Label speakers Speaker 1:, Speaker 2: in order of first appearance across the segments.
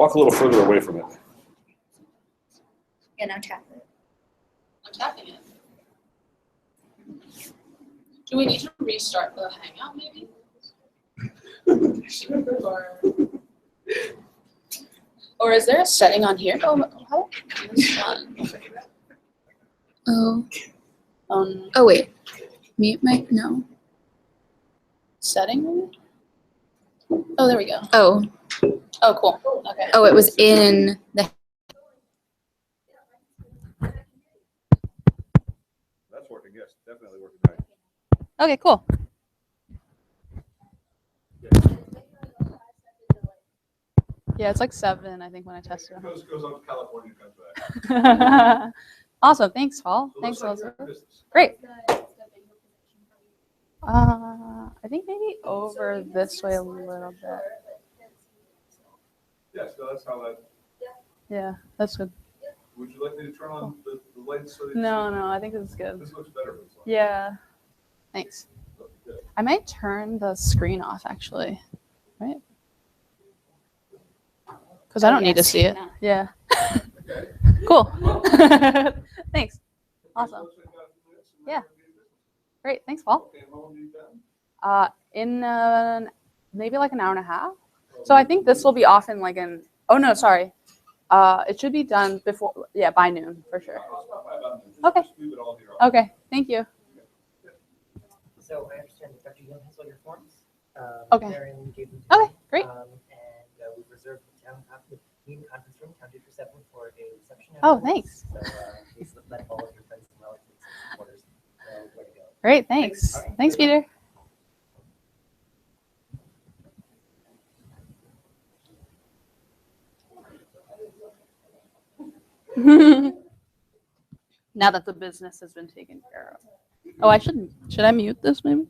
Speaker 1: Walk a little further away from it.
Speaker 2: Yeah, now tap it.
Speaker 3: I'm tapping it. Do we need to restart the Hangout maybe? Or is there a setting on here? Oh, how? This one.
Speaker 4: Oh. Oh wait. Mute mic? No.
Speaker 3: Setting maybe? Oh, there we go.
Speaker 4: Oh.
Speaker 3: Oh, cool. Okay.
Speaker 4: Oh, it was in the.
Speaker 1: That's working, yes, definitely working right.
Speaker 3: Okay, cool. Yeah, it's like 7, I think, when I tested it.
Speaker 1: Goes up to California and comes back.
Speaker 3: Awesome. Thanks, Paul.
Speaker 1: So
Speaker 3: Thanks,
Speaker 1: looks like
Speaker 3: Elizabeth.
Speaker 1: you're in business.
Speaker 3: Great. I think maybe over this way a little bit.
Speaker 1: Yeah, so that's how that.
Speaker 3: Yeah, that's good.
Speaker 1: Would you like me to turn on the lights so that
Speaker 3: No, I think this is good.
Speaker 1: this looks better with this light?
Speaker 3: Yeah. Thanks.
Speaker 1: Good.
Speaker 3: I might turn the screen off, actually. Right? Because I don't need to see it. Yeah.
Speaker 1: Okay.
Speaker 3: Cool. Thanks. Awesome. Yeah. Great. Thanks, Paul.
Speaker 1: Okay, how long are you done?
Speaker 3: In maybe like an hour and a half. So I think this will be off in like an. Oh no, sorry. It should be done before. Yeah, by noon for sure.
Speaker 1: I'll stop by about noon.
Speaker 3: Okay.
Speaker 1: Just leave it all here.
Speaker 3: Okay. Thank you.
Speaker 5: So I understand that Dr. Young has all your forms.
Speaker 3: Okay.
Speaker 5: Marion gave them to
Speaker 3: Okay.
Speaker 5: me.
Speaker 3: Great.
Speaker 5: And we've reserved the town meeting conference room, Town District 7, for a reception.
Speaker 3: Oh,
Speaker 5: afterwards.
Speaker 3: thanks.
Speaker 5: So please let all of your friends and relatives and supporters know where to go.
Speaker 3: Great. Thanks. Thanks, Peter. Now that the business has been taken care of. Oh, should I mute this maybe?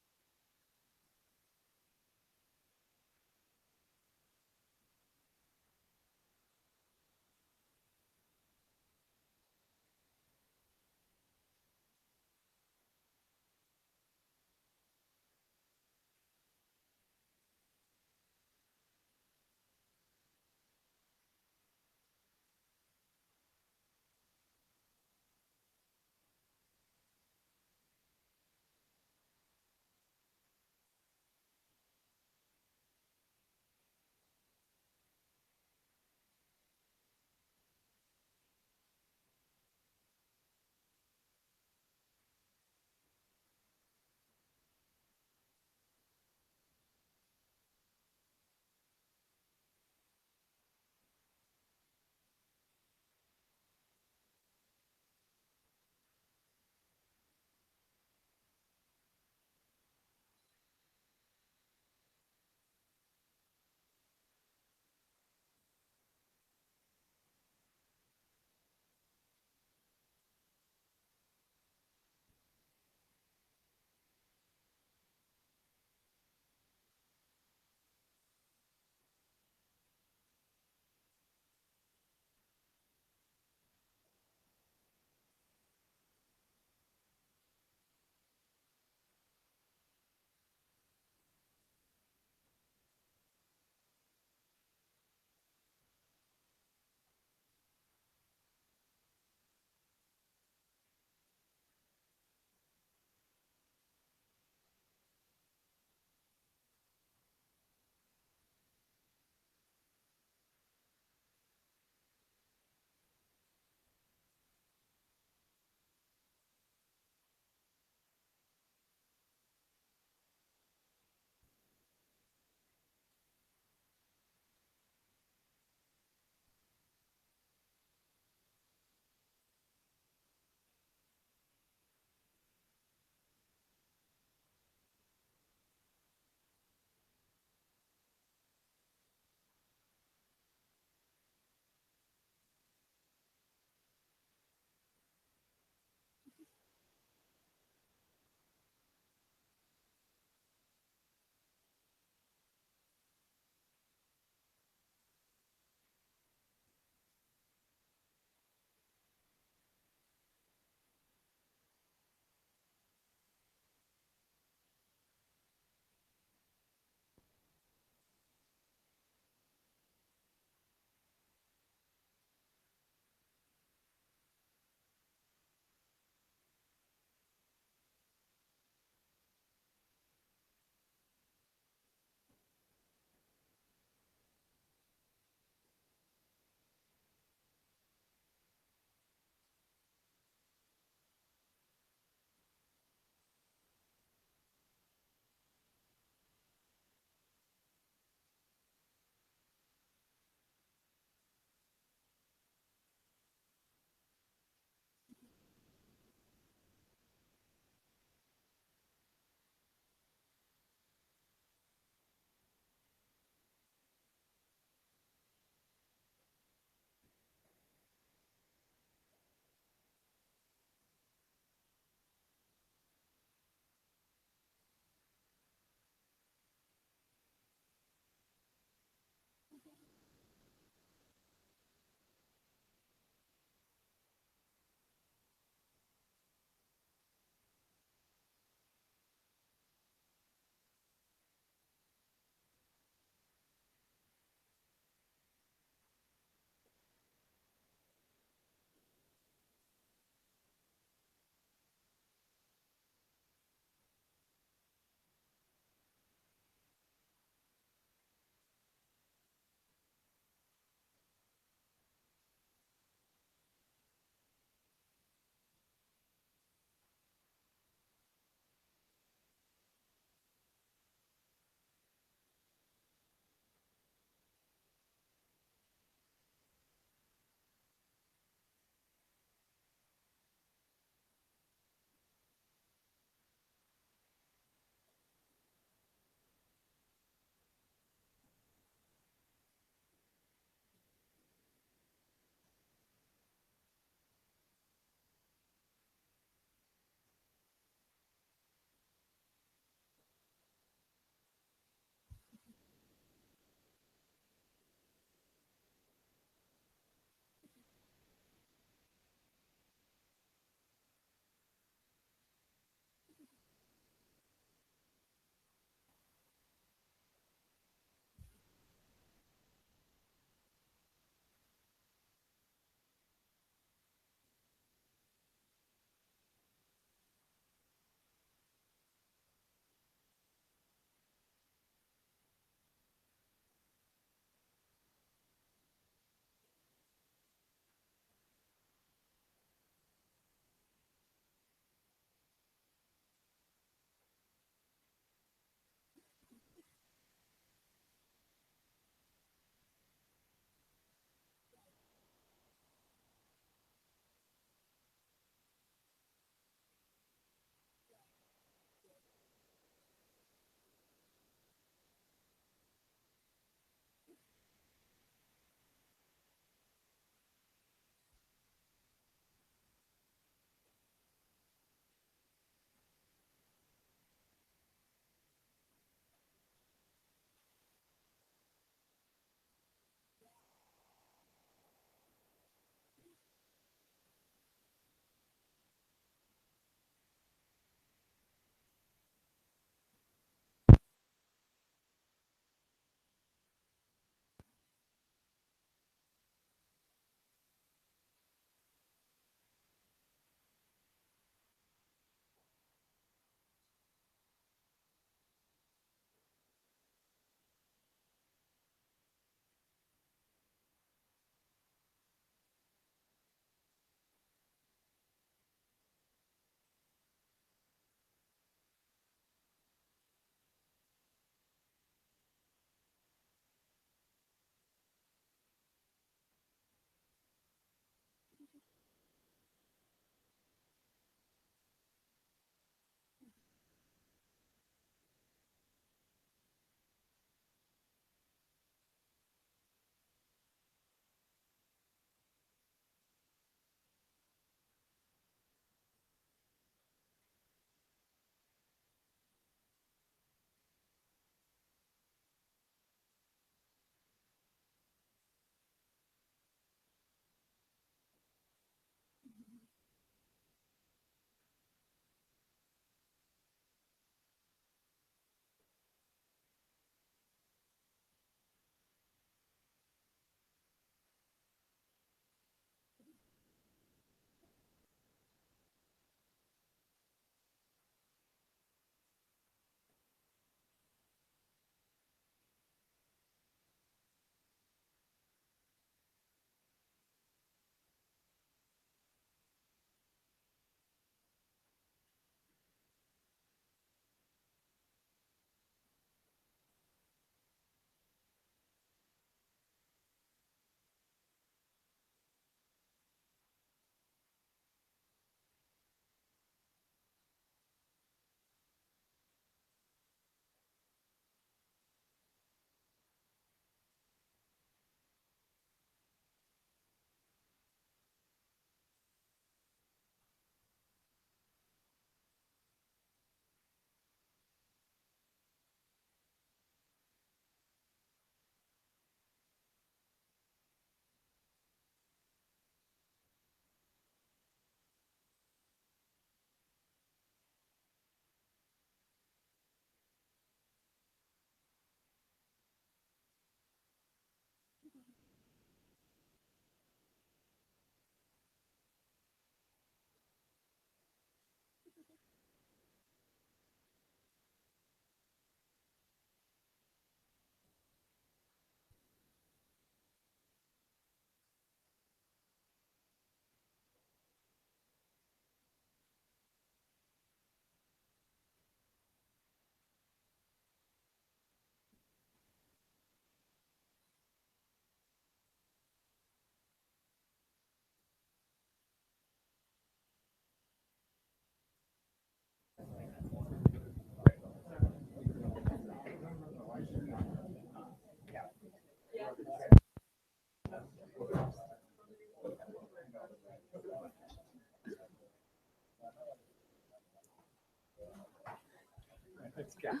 Speaker 1: Thanks, Ken.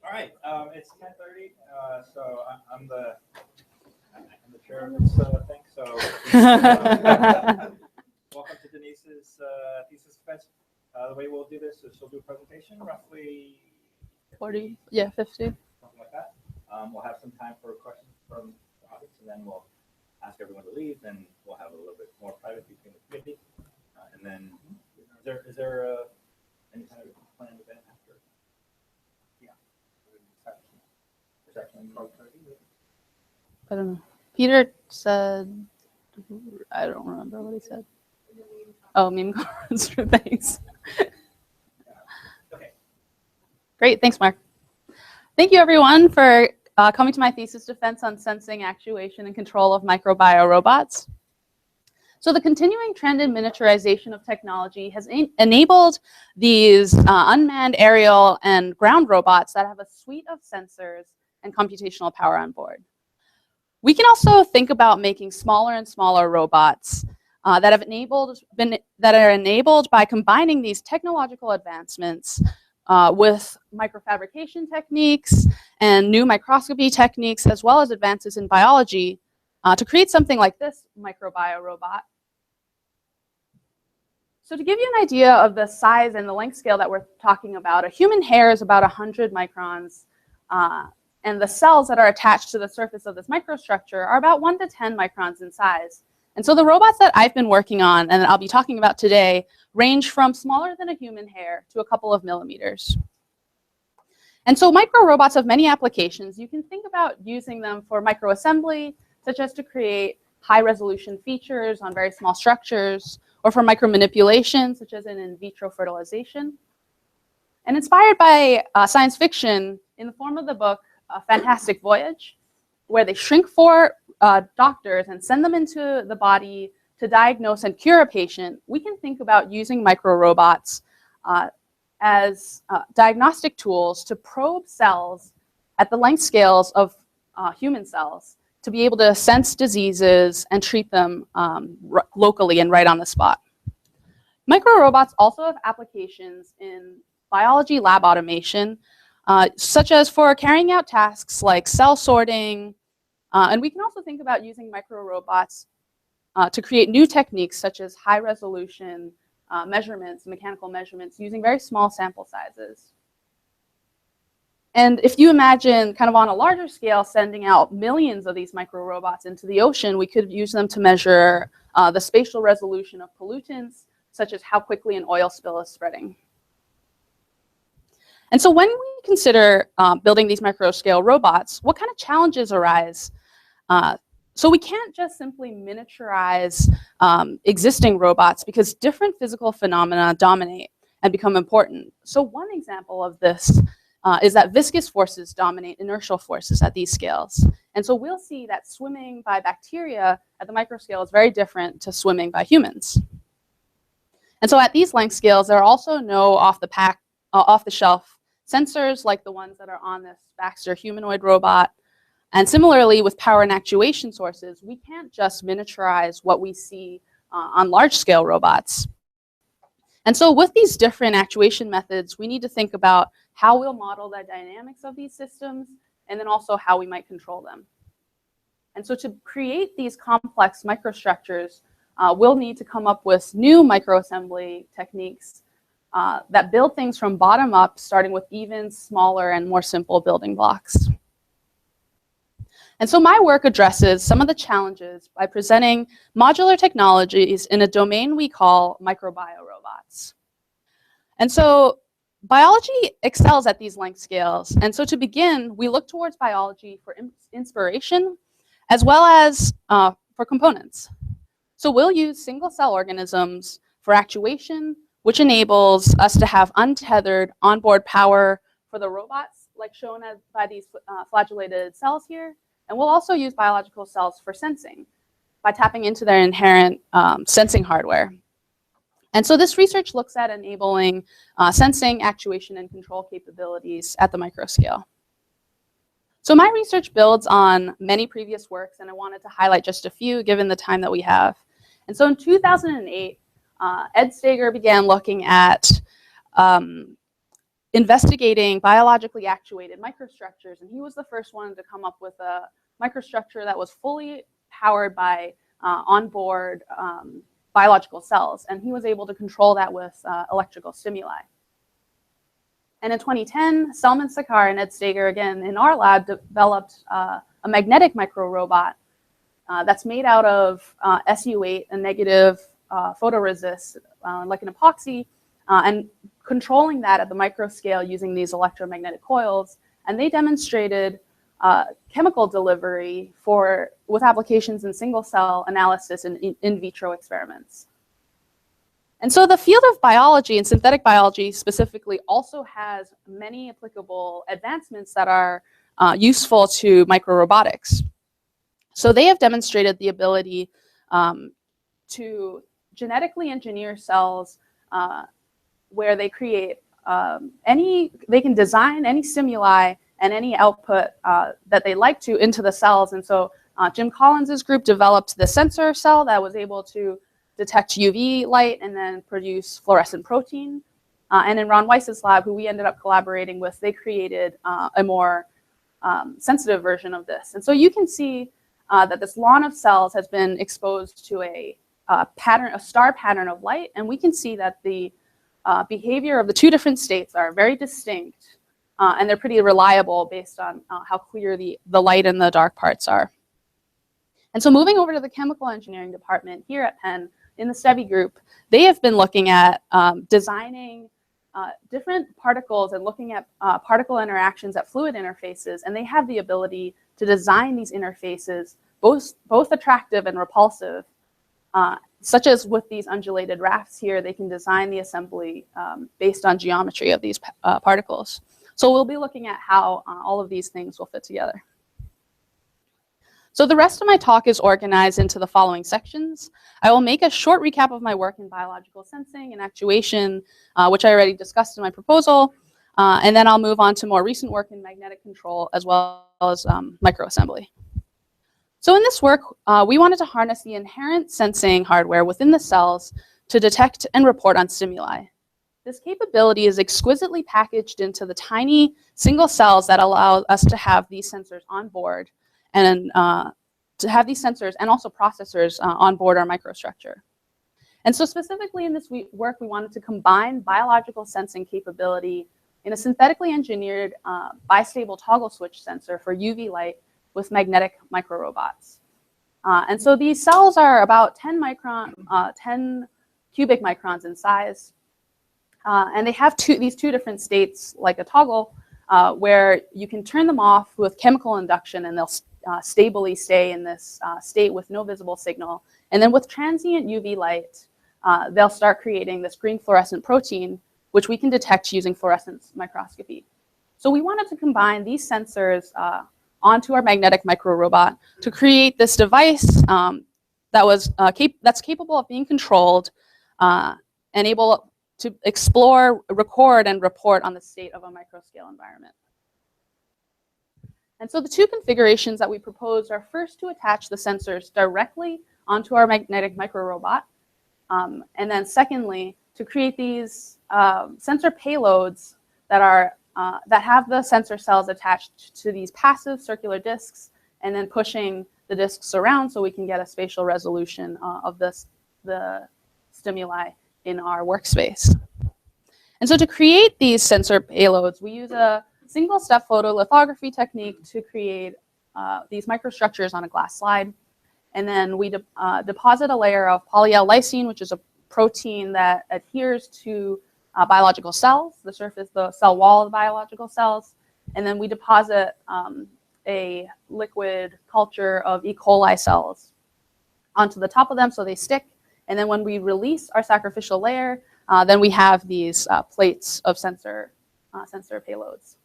Speaker 2: All right, it's 10:30, so I'm the chair of this thing. So welcome to Denise's thesis defense. The way we'll do this is she'll do a presentation, roughly
Speaker 3: 40, yeah, 50.
Speaker 2: something like that. We'll have some time for questions from the audience, and then we'll ask everyone to leave, and we'll have a little bit more private between the committee. And then, is there any kind of planned event after? Reception.
Speaker 3: I don't know. Peter said, I don't remember what he said. Oh, meme conference. Thanks.
Speaker 2: Okay.
Speaker 3: Great. Thanks, Mark. Thank you, everyone, for coming to my thesis defense on sensing, actuation, and control of microbio robots. So the continuing trend in miniaturization of technology has enabled these unmanned aerial and ground robots that have a suite of sensors and computational power on board. We can also think about making smaller and smaller robots that are enabled by combining these technological advancements with microfabrication techniques and new microscopy techniques, as well as advances in biology, to create something like this microbio robot. So to give you an idea of the size and the length scale that we're talking about, a human hair is about 100 microns, and the cells that are attached to the surface of this microstructure are about 1 to 10 microns in size. And so the robots that I've been working on and I'll be talking about today range from smaller than a human hair to a couple of millimeters. And so micro robots have many applications. You can think about using them for microassembly, such as to create high resolution features on very small structures, or for micromanipulation, such as in vitro fertilization. And inspired by science fiction, in the form of the book A Fantastic Voyage, where they shrink for doctors and send them into the body to diagnose and cure a patient, we can think about using micro robots as diagnostic tools to probe cells at the length scales of human cells to be able to sense diseases and treat them locally and right on the spot. Micro robots also have applications in biology lab automation, such as for carrying out tasks like cell sorting, and we can also think about using micro robots to create new techniques such as high resolution measurements, mechanical measurements, using very small sample sizes. And if you imagine kind of on a larger scale sending out millions of these micro robots into the ocean, we could use them to measure the spatial resolution of pollutants, such as how quickly an oil spill is spreading. And so when we consider building these micro scale robots, what kind of challenges arise? So we can't just simply miniaturize existing robots because different physical phenomena dominate and become important. So one example of this is that viscous forces dominate inertial forces at these scales. And so we'll see that swimming by bacteria at the microscale is very different to swimming by humans. And so at these length scales, there are also no off-the-shelf sensors like the ones that are on this Baxter humanoid robot. And similarly, with power and actuation sources, we can't just miniaturize what we see on large-scale robots. And so with these different actuation methods, we need to think about how we'll model the dynamics of these systems, and then also how we might control them. And so to create these complex microstructures, we'll need to come up with new microassembly techniques that build things from bottom up, starting with even smaller and more simple building blocks. And so my work addresses some of the challenges by presenting modular technologies in a domain we call microbio robots. And so biology excels at these length scales. And so to begin, we look towards biology for inspiration, as well as for components. So we'll use single cell organisms for actuation, which enables us to have untethered onboard power for the robots, like shown by these flagellated cells here. And we'll also use biological cells for sensing by tapping into their inherent sensing hardware. And so this research looks at enabling sensing, actuation, and control capabilities at the microscale. So my research builds on many previous works, and I wanted to highlight just a few given the time that we have. And so in 2008, Ed Steger began looking at investigating biologically actuated microstructures, and he was the first one to come up with a microstructure that was fully powered by onboard biological cells, and he was able to control that with electrical stimuli. And in 2010, Selman Sakar and Ed Steger, again in our lab, developed a magnetic micro-robot that's made out of SU8, a negative photoresist, like an epoxy, and controlling that at the micro scale using these electromagnetic coils. And they demonstrated chemical delivery with applications in single cell analysis and in vitro experiments. And so the field of biology and synthetic biology specifically also has many applicable advancements that are useful to microrobotics. So they have demonstrated the ability to genetically engineer cells where they create they can design any stimuli and any output that they like to into the cells. And so Jim Collins's group developed the sensor cell that was able to detect UV light and then produce fluorescent protein. And in Ron Weiss's lab, who we ended up collaborating with, they created a more sensitive version of this. And so you can see that this lawn of cells has been exposed to a star pattern of light, and we can see that the behavior of the two different states are very distinct, and they're pretty reliable based on how clear the light and the dark parts are. And so moving over to the chemical engineering department here at Penn, in the STEBI group, they have been looking at designing different particles and looking at particle interactions at fluid interfaces, and they have the ability to design these interfaces both attractive and repulsive, such as with these undulated rafts here. They can design the assembly based on geometry of these particles. So we'll be looking at how all of these things will fit together. So the rest of my talk is organized into the following sections. I will make a short recap of my work in biological sensing and actuation, which I already discussed in my proposal, and then I'll move on to more recent work in magnetic control as well as microassembly. So in this work, we wanted to harness the inherent sensing hardware within the cells to detect and report on stimuli. This capability is exquisitely packaged into the tiny single cells that allow us to have these sensors on board, and to have these sensors and also processors on board our microstructure. And so specifically in this work, we wanted to combine biological sensing capability in a synthetically engineered bistable toggle switch sensor for UV light with magnetic microrobots. And so these cells are about 10 cubic microns in size. And they have these two different states, like a toggle, where you can turn them off with chemical induction and they'll stably stay in this state with no visible signal. And then with transient UV light, they'll start creating this green fluorescent protein, which we can detect using fluorescence microscopy. So we wanted to combine these sensors onto our magnetic microrobot to create this device that's capable of being controlled and able to explore, record, and report on the state of a microscale environment. And so the two configurations that we proposed are first to attach the sensors directly onto our magnetic microrobot, and then secondly, to create these sensor payloads that have the sensor cells attached to these passive circular discs, and then pushing the discs around so we can get a spatial resolution of the stimuli in our workspace. And so to create these sensor payloads, we use a single-step photolithography technique to create these microstructures on a glass slide. And then we deposit a layer of polyL lysine, which is a protein that adheres to biological cells, the cell wall of the biological cells. And then we deposit a liquid culture of E. coli cells onto the top of them so they stick. And then when we release our sacrificial layer, then we have these plates of sensor payloads.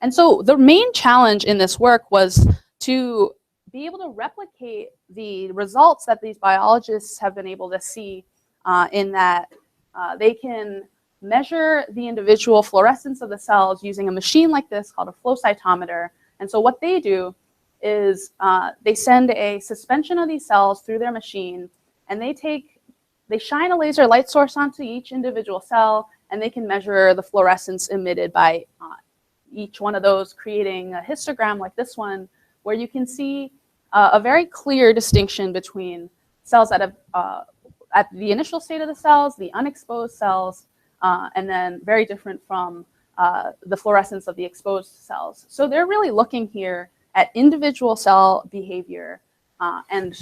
Speaker 3: And so the main challenge in this work was to be able to replicate the results that these biologists have been able to see in that they can measure the individual fluorescence of the cells using a machine like this called a flow cytometer. And so what they do is they send a suspension of these cells through their machine, and they shine a laser light source onto each individual cell, and they can measure the fluorescence emitted by each one of those, creating a histogram like this one, where you can see a very clear distinction between cells that have, at the initial state of the cells, the unexposed cells, and then very different from the fluorescence of the exposed cells. So they're really looking here at individual cell behavior and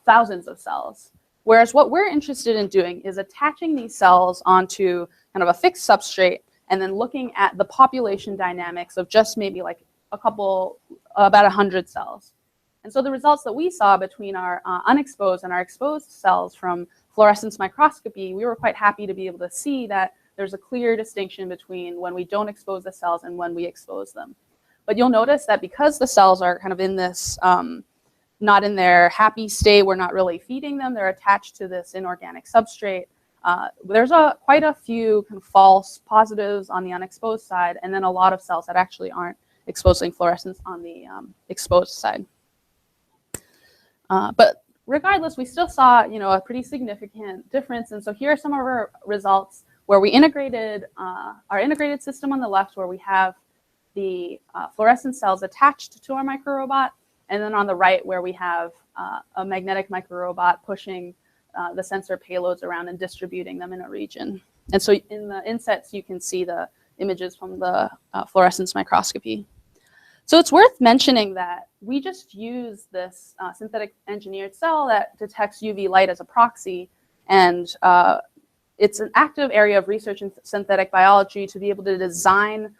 Speaker 3: thousands of cells. Whereas what we're interested in doing is attaching these cells onto kind of a fixed substrate and then looking at the population dynamics of just maybe like about 100 cells. And so the results that we saw between our unexposed and our exposed cells from fluorescence microscopy, we were quite happy to be able to see that there's a clear distinction between when we don't expose the cells and when we expose them. But you'll notice that because the cells are kind of in this, not in their happy state, we're not really feeding them, they're attached to this inorganic substrate. There's quite a few kind of false positives on the unexposed side, and then a lot of cells that actually aren't exposing fluorescence on the exposed side. But regardless, we still saw, a pretty significant difference. And so here are some of our results where we integrated our integrated system on the left, where we have the fluorescent cells attached to our microrobot, and then on the right where we have a magnetic microrobot pushing the sensor payloads around and distributing them in a region. And so in the insets, you can see the images from the fluorescence microscopy. So it's worth mentioning that we just use this synthetic engineered cell that detects UV light as a proxy, and it's an active area of research in synthetic biology to be able to design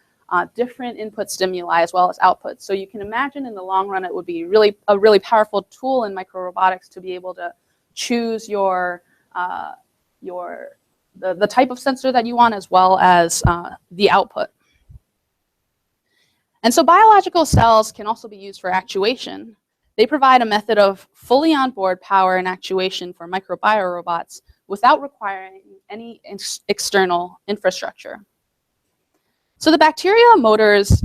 Speaker 3: different input stimuli as well as outputs. So you can imagine in the long run, it would be a really powerful tool in microrobotics to be able to choose the type of sensor that you want as well as the output. And so biological cells can also be used for actuation. They provide a method of fully onboard power and actuation for microbiorobots without requiring any external infrastructure. So the bacteria motors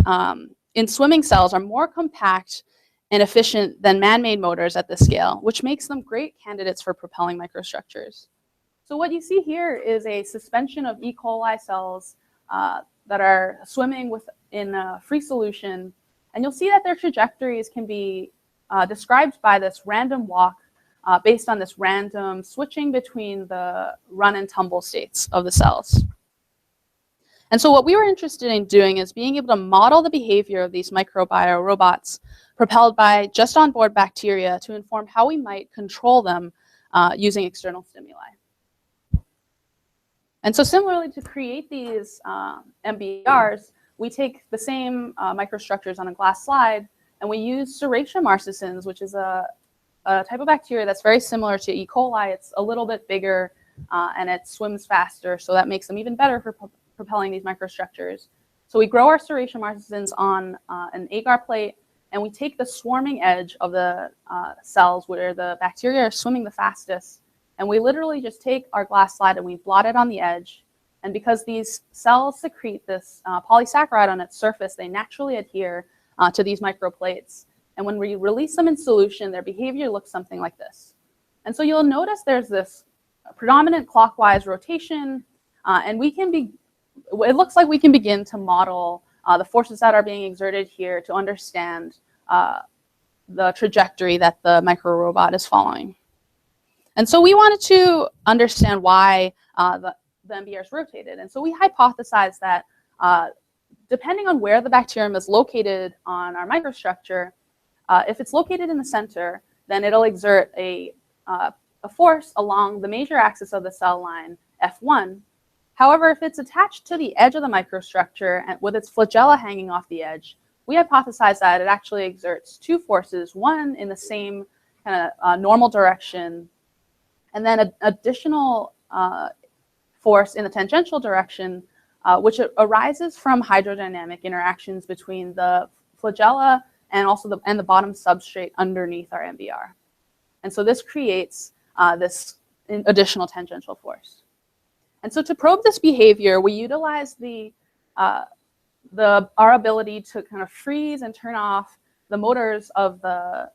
Speaker 3: in swimming cells are more compact and efficient than man-made motors at this scale, which makes them great candidates for propelling microstructures. So what you see here is a suspension of E. coli cells that are swimming in a free solution, and you'll see that their trajectories can be described by this random walk based on this random switching between the run and tumble states of the cells. And so what we were interested in doing is being able to model the behavior of these microbiorobots propelled by just onboard bacteria to inform how we might control them using external stimuli. And so similarly, to create these MBRs, we take the same microstructures on a glass slide, and we use Serratia marcescens, which is a type of bacteria that's very similar to E. coli. It's a little bit bigger, and it swims faster, so that makes them even better for propelling these microstructures. So we grow our Serratia marcescens on an agar plate, and we take the swarming edge of the cells where the bacteria are swimming the fastest, and we literally just take our glass slide and we blot it on the edge. And because these cells secrete this polysaccharide on its surface, they naturally adhere to these microplates. And when we release them in solution, their behavior looks something like this. And so you'll notice there's this predominant clockwise rotation, and it looks like we can begin to model the forces that are being exerted here to understand the trajectory that the microrobot is following. And so we wanted to understand why the MBRs rotated. And so we hypothesized that depending on where the bacterium is located on our microstructure, if it's located in the center, then it'll exert a force along the major axis of the cell line, F1. However, if it's attached to the edge of the microstructure and with its flagella hanging off the edge, we hypothesized that it actually exerts two forces, one in the same kind of normal direction, and then an additional force in the tangential direction, which arises from hydrodynamic interactions between the flagella and also the bottom substrate underneath our MBR. And so this creates this additional tangential force. And so to probe this behavior, we utilize our ability to kind of freeze and turn off the motors of the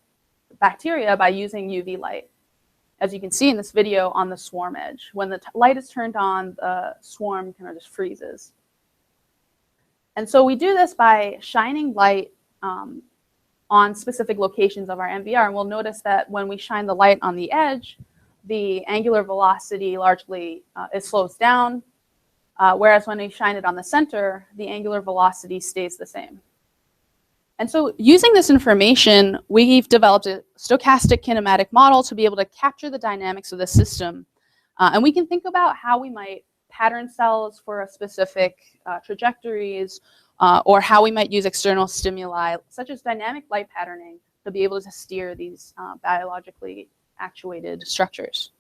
Speaker 3: bacteria by using UV light. as you can see in this video, on the swarm edge. When the light is turned on, the swarm kind of just freezes. And so we do this by shining light on specific locations of our MVR. And we'll notice that when we shine the light on the edge, the angular velocity largely it slows down, whereas when we shine it on the center, the angular velocity stays the same. And so using this information, we've developed a stochastic kinematic model to be able to capture the dynamics of the system. And we can think about how we might pattern cells for a specific trajectories, or how we might use external stimuli, such as dynamic light patterning, to be able to steer these biologically actuated structures.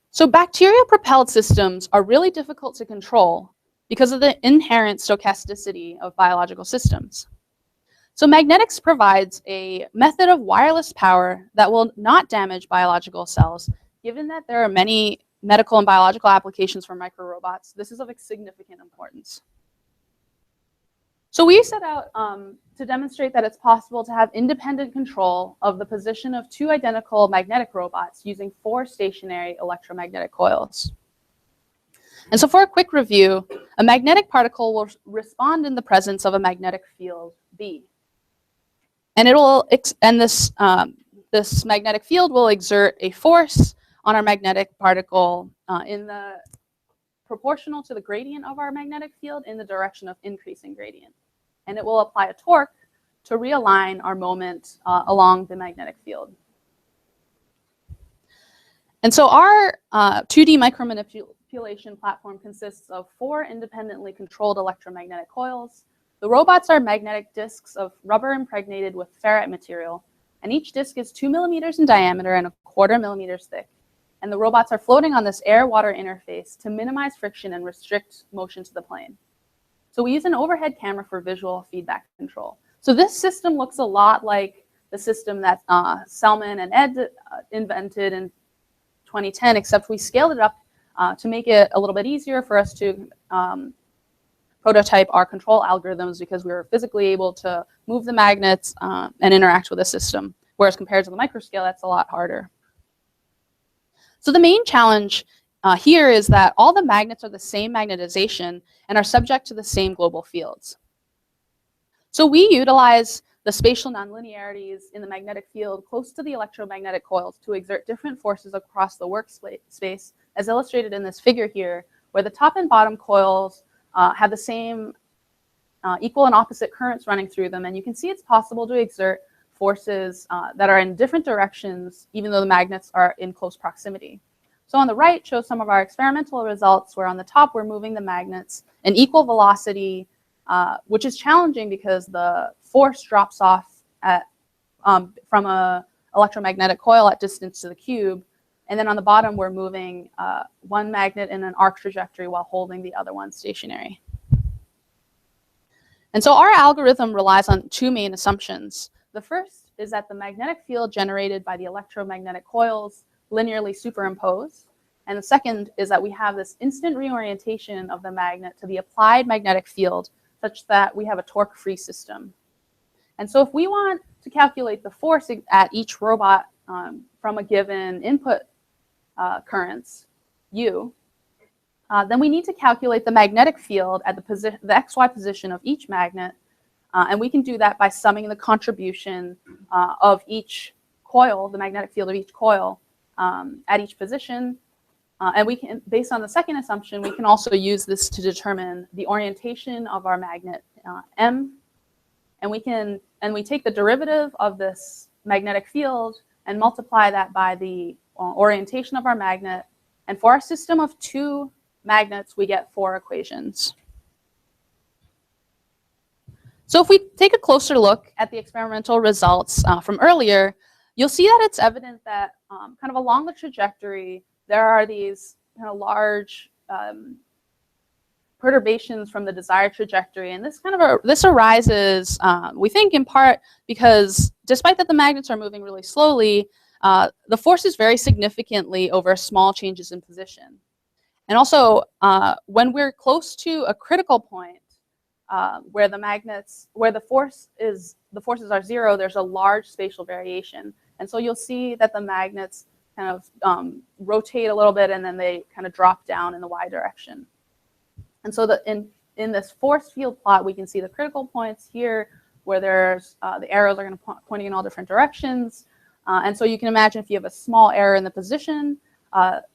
Speaker 3: So bacteria-propelled systems are really difficult to control because of the inherent stochasticity of biological systems. So magnetics provides a method of wireless power that will not damage biological cells. Given that there are many medical and biological applications for microrobots, this is of significant importance. So we set out to demonstrate that it's possible to have independent control of the position of two identical magnetic robots using 4 stationary electromagnetic coils. And so for a quick review, a magnetic particle will respond in the presence of a magnetic field B. And this magnetic field will exert a force on our magnetic particle proportional to the gradient of our magnetic field in the direction of increasing gradient. And it will apply a torque to realign our moment along the magnetic field. And so our 2D micromanipulation platform consists of 4 independently controlled electromagnetic coils. The robots are magnetic discs of rubber impregnated with ferrite material, and each disc is 2 millimeters in diameter and 1/4 millimeters thick. And the robots are floating on this air-water interface to minimize friction and restrict motion to the plane. So we use an overhead camera for visual feedback control. So this system looks a lot like the system that Selman and Ed invented in 2010, except we scaled it up to make it a little bit easier for us to prototype our control algorithms, because we were physically able to move the magnets and interact with the system, whereas compared to the microscale, that's a lot harder. So the main challenge here is that all the magnets are the same magnetization and are subject to the same global fields. So we utilize the spatial nonlinearities in the magnetic field close to the electromagnetic coils to exert different forces across the workspace, as illustrated in this figure here, where the top and bottom coils have the same equal and opposite currents running through them. And you can see it's possible to exert forces that are in different directions, even though the magnets are in close proximity. So on the right shows some of our experimental results, where on the top we're moving the magnets in equal velocity, which is challenging because the force drops off from an electromagnetic coil at distance to the cube. And then on the bottom, we're moving one magnet in an arc trajectory while holding the other one stationary. And so our algorithm relies on 2 main assumptions. The first is that the magnetic field generated by the electromagnetic coils linearly superimpose. And the second is that we have this instant reorientation of the magnet to the applied magnetic field, such that we have a torque-free system. And so if we want to calculate the force at each robot from a given input currents, U, then we need to calculate the magnetic field at the XY position of each magnet. And we can do that by summing the contribution of each coil, the magnetic field of each coil, at each position. And we can, based on the second assumption, we can also use this to determine the orientation of our magnet M. And we take the derivative of this magnetic field and multiply that by the orientation of our magnet. And for our system of 2 magnets, we get 4 equations. So if we take a closer look at the experimental results from earlier, you'll see that it's evident that kind of along the trajectory, there are these kind of large perturbations from the desired trajectory. And this arises, we think, in part because despite that the magnets are moving really slowly, the force is very significantly over small changes in position. And also, when we're close to a critical point where the forces are 0, there's a large spatial variation. And so you'll see that the magnets kind of rotate a little bit, and then they kind of drop down in the y direction. And so in this force field plot, we can see the critical points here where there's the arrows are going to pointing in all different directions. And so you can imagine if you have a small error in the position,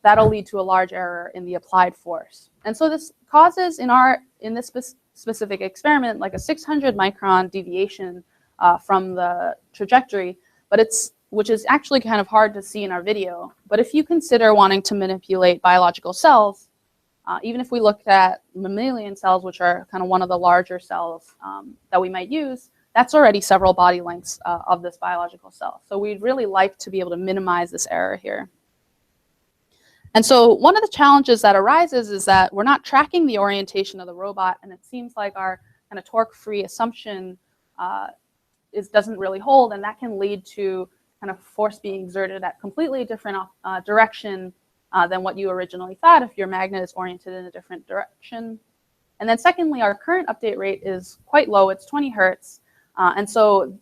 Speaker 3: that'll lead to a large error in the applied force. And so this causes in this specific experiment like a 600 micron deviation from the trajectory, which is actually kind of hard to see in our video. But if you consider wanting to manipulate biological cells, even if we looked at mammalian cells, which are kind of one of the larger cells that we might use, that's already several body lengths of this biological cell. So we'd really like to be able to minimize this error here. And so one of the challenges that arises is that we're not tracking the orientation of the robot, and it seems like our kind of torque-free assumption doesn't really hold, and that can lead to kind of force being exerted at completely different direction than what you originally thought if your magnet is oriented in a different direction. And then secondly, our current update rate is quite low. It's 20 hertz. And so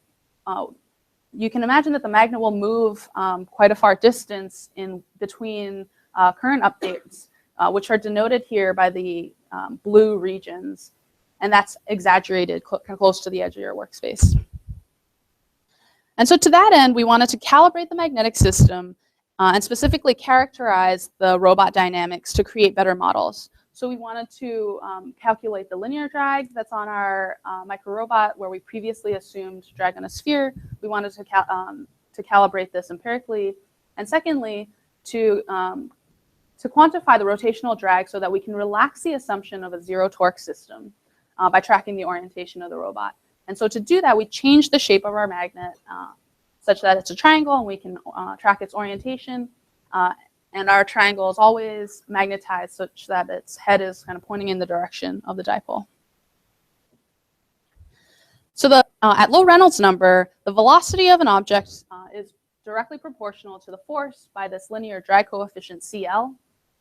Speaker 3: you can imagine that the magnet will move quite a far distance in between current updates, which are denoted here by the blue regions. And that's exaggerated close to the edge of your workspace. And so to that end, we wanted to calibrate the magnetic system and specifically characterize the robot dynamics to create better models. So we wanted to calculate the linear drag that's on our microrobot, where we previously assumed drag on a sphere. We wanted to calibrate this empirically. And secondly, to quantify the rotational drag so that we can relax the assumption of a zero torque system by tracking the orientation of the robot. And so to do that, we changed the shape of our magnet such that it's a triangle, and we can track its orientation. And our triangle is always magnetized such that its head is kind of pointing in the direction of the dipole. So at low Reynolds number, the velocity of an object is directly proportional to the force by this linear drag coefficient CL.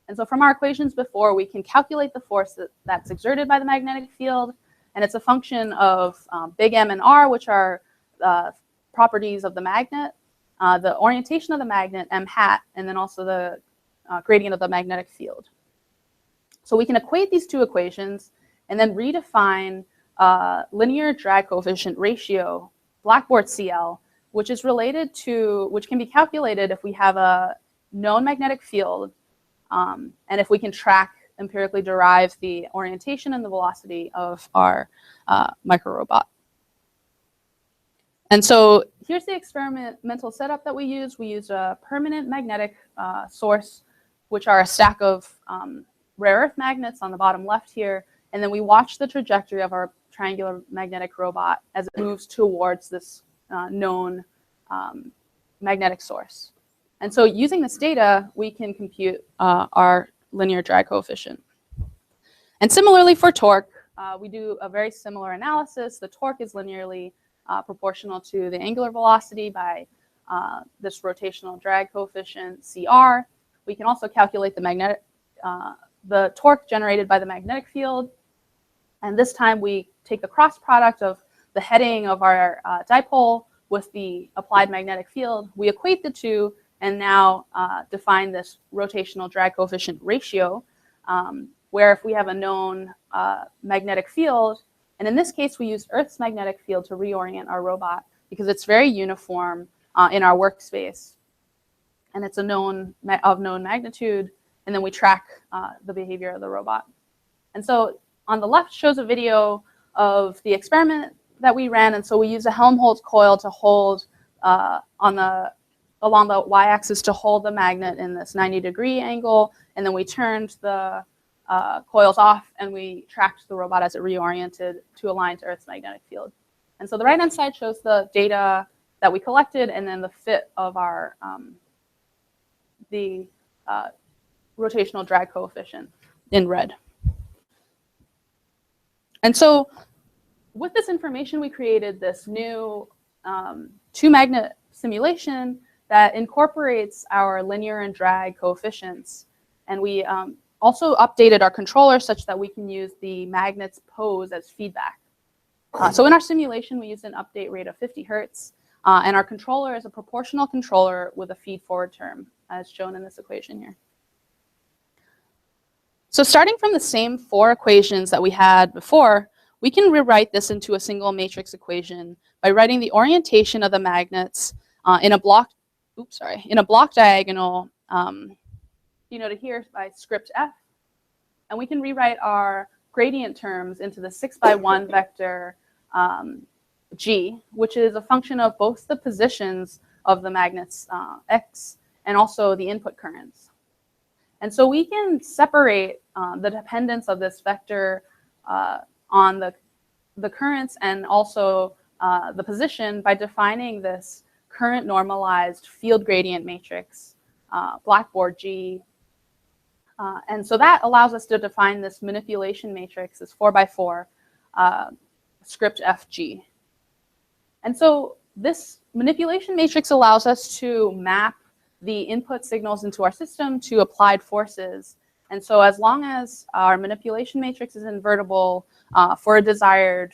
Speaker 3: And so from our equations before, we can calculate the force that's exerted by the magnetic field. And it's a function of big M and R, which are properties of the magnet, the orientation of the magnet, M hat, and then also the gradient of the magnetic field. So we can equate these two equations and then redefine linear drag coefficient ratio, blackboard CL, which can be calculated if we have a known magnetic field and if we can empirically derive the orientation and the velocity of our microrobot. And so here's the experimental setup that we use. We use a permanent magnetic source, which are a stack of rare earth magnets on the bottom left here. And then we watch the trajectory of our triangular magnetic robot as it moves towards this known magnetic source. And so using this data, we can compute our linear drag coefficient. And similarly for torque, we do a very similar analysis. The torque is linearly proportional to the angular velocity by this rotational drag coefficient CR. We can also calculate the torque generated by the magnetic field. And this time we take the cross product of the heading of our dipole with the applied magnetic field. We equate the two and now define this rotational drag coefficient ratio, where if we have a known magnetic field, and in this case we use Earth's magnetic field to reorient our robot because it's very uniform in our workspace, and it's of known magnitude, and then we track the behavior of the robot. And so on the left shows a video of the experiment that we ran, and so we use a Helmholtz coil to hold along the y-axis to hold the magnet in this 90-degree angle, and then we turned the coils off and we tracked the robot as it reoriented to align to Earth's magnetic field. And so the right-hand side shows the data that we collected and then the fit of our rotational drag coefficient in red. And so with this information, we created this new two-magnet simulation that incorporates our linear and drag coefficients. And we also updated our controller such that we can use the magnet's pose as feedback. So in our simulation, we used an update rate of 50 hertz. And our controller is a proportional controller with a feed-forward term, as shown in this equation here. So starting from the same 4 equations that we had before, we can rewrite this into a single matrix equation by writing the orientation of the magnets in a block diagonal denoted here by script f. And we can rewrite our gradient terms into the 6x1 vector g, which is a function of both the positions of the magnets x and also the input currents. And so we can separate the dependence of this vector on the currents and also the position by defining this current normalized field gradient matrix, blackboard G. And so that allows us to define this manipulation matrix, this 4x4 script FG. And so this manipulation matrix allows us to map the input signals into our system to applied forces. And so as long as our manipulation matrix is invertible for a desired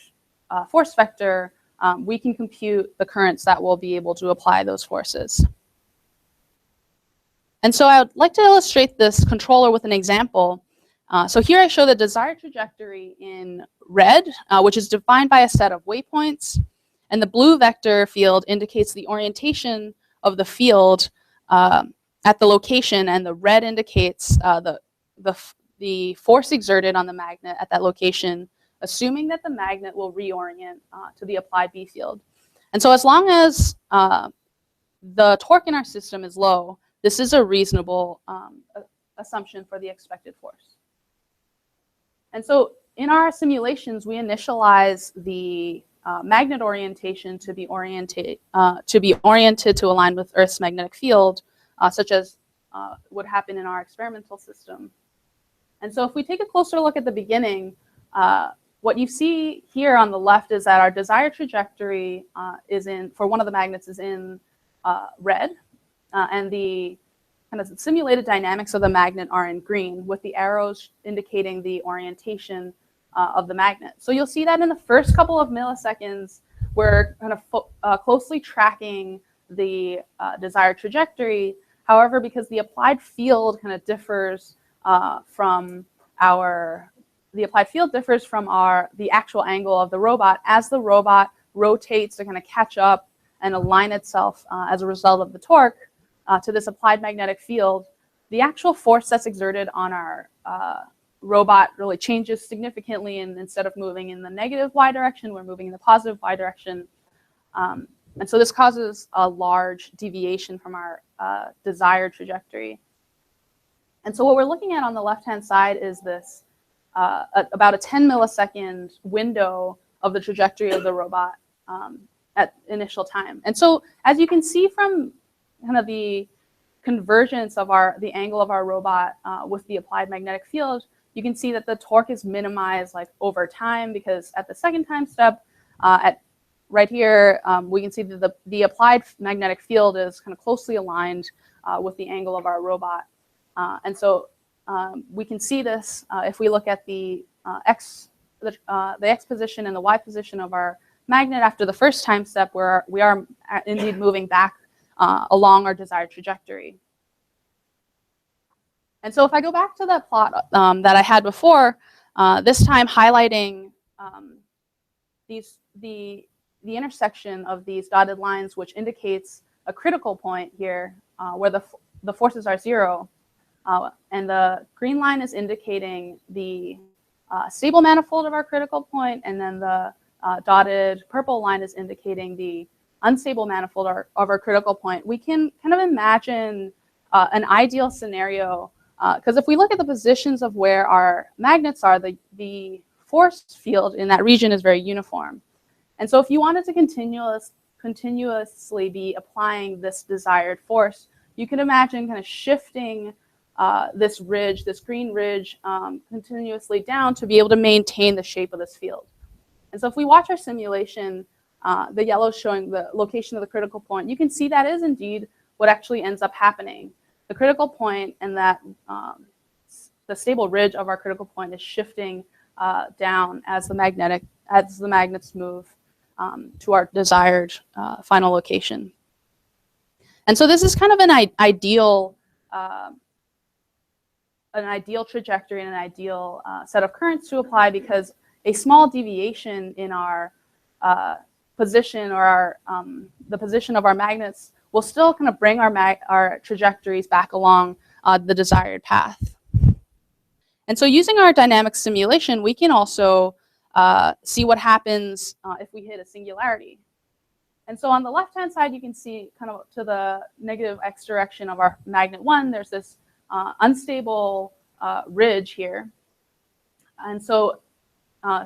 Speaker 3: force vector, we can compute the currents that will be able to apply those forces. And so I would like to illustrate this controller with an example. So here I show the desired trajectory in red, which is defined by a set of waypoints. And the blue vector field indicates the orientation of the field at the location, and the red indicates the force exerted on the magnet at that location, assuming that the magnet will reorient to the applied B field. And so as long as the torque in our system is low, this is a reasonable assumption for the expected force. And so in our simulations, we initialize the magnet orientation to be oriented to align with Earth's magnetic field, such as would happen in our experimental system. And so if we take a closer look at the beginning, what you see here on the left is that our desired trajectory for one of the magnets is in red, and the kind of simulated dynamics of the magnet are in green, with the arrows indicating the orientation of the magnet. So you'll see that in the first couple of milliseconds, we're kind of closely tracking the desired trajectory. However, because the applied field kind of differs from the actual angle of the robot, as the robot rotates to kind of catch up and align itself as a result of the torque to this applied magnetic field, the actual force that's exerted on our robot really changes significantly, and instead of moving in the negative y direction, we're moving in the positive y direction. And so this causes a large deviation from our desired trajectory. And so what we're looking at on the left-hand side is this about a 10 millisecond window of the trajectory of the robot at initial time. And so as you can see from kind of the convergence of the angle of our robot with the applied magnetic field, you can see that the torque is minimized like over time, because at the second time step, right here, we can see that the applied magnetic field is kind of closely aligned with the angle of our robot. And so we can see this if we look at the x position and the y position of our magnet after the first time step, where we are indeed moving back along our desired trajectory. And so if I go back to that plot that I had before, this time highlighting the intersection of these dotted lines, which indicates a critical point here where the forces are 0. And the green line is indicating the stable manifold of our critical point, and then the dotted purple line is indicating the unstable manifold of our critical point. We can kind of imagine an ideal scenario, because if we look at the positions of where our magnets are, the force field in that region is very uniform. And so if you wanted to continuously be applying this desired force, you can imagine kind of shifting this ridge, this green ridge, continuously down to be able to maintain the shape of this field. And so if we watch our simulation, the yellow showing the location of the critical point, you can see that is indeed what actually ends up happening. The critical point and that the stable ridge of our critical point is shifting down as the magnets move to our desired final location. And so this is kind of an ideal trajectory and an ideal set of currents to apply, because a small deviation in our position or the position of our magnets will still kind of bring our trajectories back along the desired path. And so using our dynamic simulation, we can also see what happens if we hit a singularity. And so on the left-hand side, you can see kind of to the negative x direction of our magnet 1, there's this unstable ridge here. And so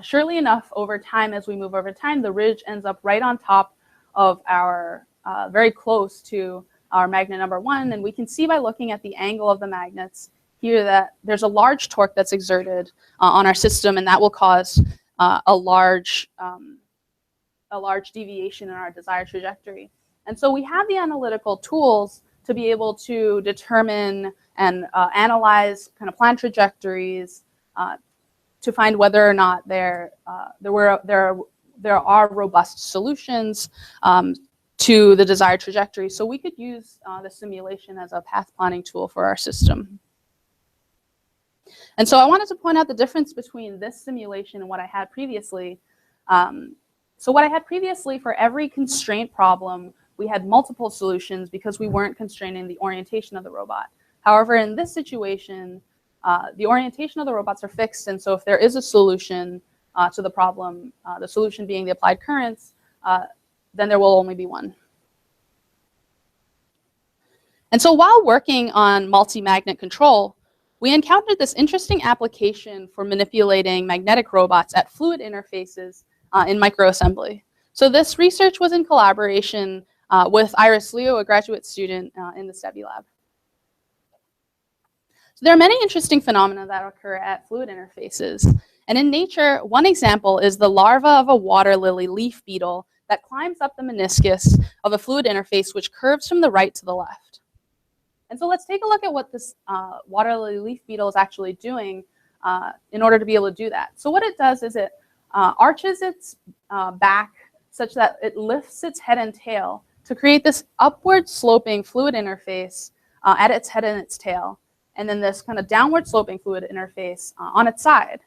Speaker 3: surely enough, over time, as we move over time, the ridge ends up right on top of our, very close to our magnet number 1. And we can see by looking at the angle of the magnets here that there's a large torque that's exerted on our system, and that will cause a large deviation in our desired trajectory. And so we have the analytical tools to be able to determine and analyze kind of planned trajectories to find whether or not there are robust solutions to the desired trajectory. So we could use the simulation as a path planning tool for our system. And so I wanted to point out the difference between this simulation and what I had previously. So what I had previously, for every constraint problem, we had multiple solutions because we weren't constraining the orientation of the robot. However, in this situation, the orientation of the robots are fixed, and so if there is a solution to the problem, the solution being the applied currents, then there will only be one. And so while working on multi-magnet control, we encountered this interesting application for manipulating magnetic robots at fluid interfaces in microassembly. So this research was in collaboration with Iris Leo, a graduate student in the STEBI lab. So there are many interesting phenomena that occur at fluid interfaces. And in nature, one example is the larva of a water lily leaf beetle that climbs up the meniscus of a fluid interface, which curves from the right to the left. And so let's take a look at what this water lily leaf beetle is actually doing in order to be able to do that. So what it does is it arches its back such that it lifts its head and tail to create this upward sloping fluid interface at its head and its tail, and then this kind of downward sloping fluid interface on its side.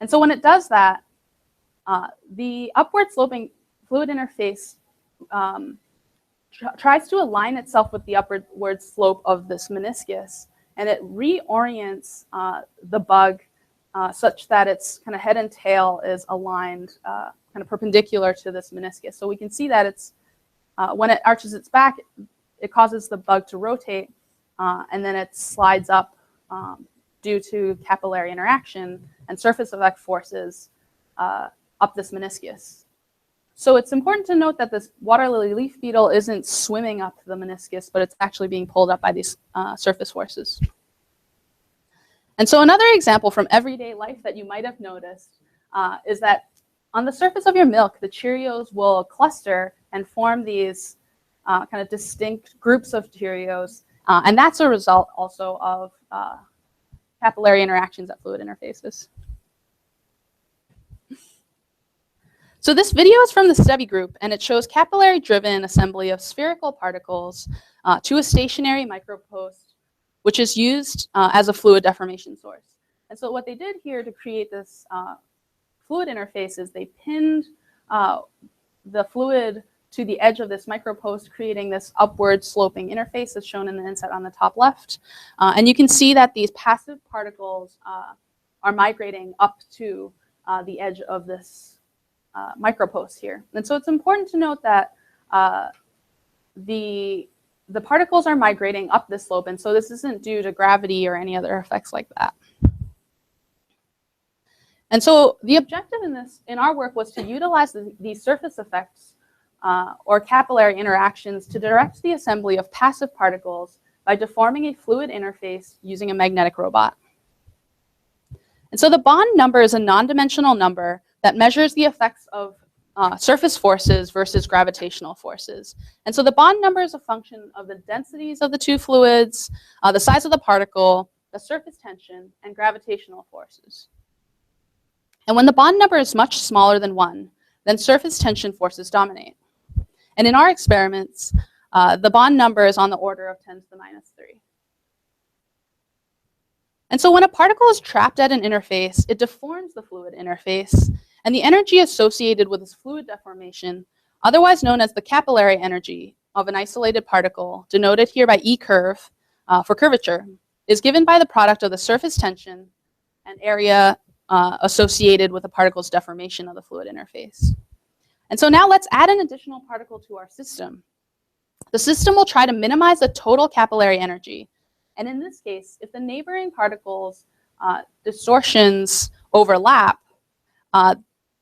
Speaker 3: And so when it does that, the upward sloping fluid interface tries to align itself with the upward slope of this meniscus, and it reorients the bug such that its kind of head and tail is aligned kind of perpendicular to this meniscus. So we can see that it's when it arches its back, it causes the bug to rotate, and then it slides up due to capillary interaction and surface effect forces up this meniscus. So it's important to note that this water lily leaf beetle isn't swimming up the meniscus, but it's actually being pulled up by these surface forces. And so another example from everyday life that you might have noticed is that on the surface of your milk, the Cheerios will cluster and form these kind of distinct groups of Cheerios. And that's a result also of capillary interactions at fluid interfaces. So this video is from the STEBI group, and it shows capillary-driven assembly of spherical particles to a stationary micropost, which is used as a fluid deformation source. And so what they did here to create this fluid interface is they pinned the fluid to the edge of this micropost, creating this upward sloping interface as shown in the inset on the top left. And you can see that these passive particles are migrating up to the edge of this micropost here. And so it's important to note that the particles are migrating up this slope, and so this isn't due to gravity or any other effects like that. And so the objective in our work was to utilize these surface effects or capillary interactions to direct the assembly of passive particles by deforming a fluid interface using a magnetic robot. And so the bond number is a non-dimensional number that measures the effects of surface forces versus gravitational forces. And so the bond number is a function of the densities of the two fluids, the size of the particle, the surface tension, and gravitational forces. And when the bond number is much smaller than 1, then surface tension forces dominate. And in our experiments, the bond number is on the order of 10 to the minus 3. And so when a particle is trapped at an interface, it deforms the fluid interface, and the energy associated with this fluid deformation, otherwise known as the capillary energy of an isolated particle, denoted here by E curve for curvature, is given by the product of the surface tension and area associated with the particle's deformation of the fluid interface. And so now let's add an additional particle to our system. The system will try to minimize the total capillary energy. And in this case, if the neighboring particles' distortions overlap,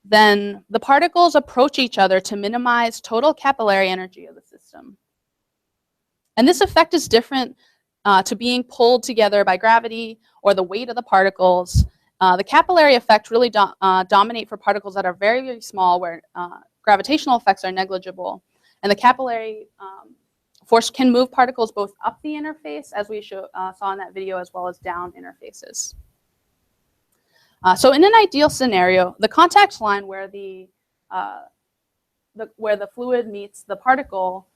Speaker 3: then the particles approach each other to minimize total capillary energy of the system. And this effect is different to being pulled together by gravity or the weight of the particles. The capillary effect really dominate for particles that are very, very small, where gravitational effects are negligible. And the capillary force can move particles both up the interface, as we saw in that video, as well as down interfaces. So in an ideal scenario, the contact line where the fluid meets the particle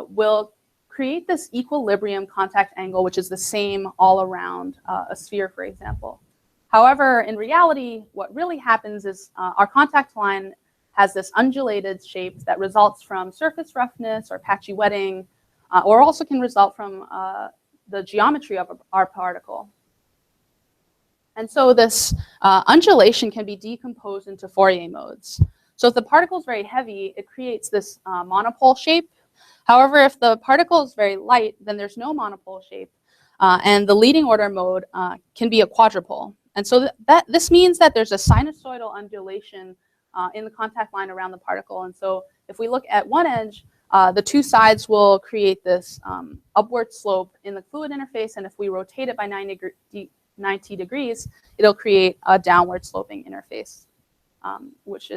Speaker 3: will create this equilibrium contact angle, which is the same all around a sphere, for example. However, in reality, what really happens is our contact line has this undulated shape that results from surface roughness or patchy wetting, or also can result from the geometry of our particle. And so this undulation can be decomposed into Fourier modes. So if the particle is very heavy, it creates this monopole shape. However, if the particle is very light, then there's no monopole shape, and the leading order mode can be a quadrupole. And so this means that there's a sinusoidal undulation in the contact line around the particle. And so if we look at one edge, the two sides will create this upward slope in the fluid interface, and if we rotate it by 90 degrees, it'll create a downward sloping interface, which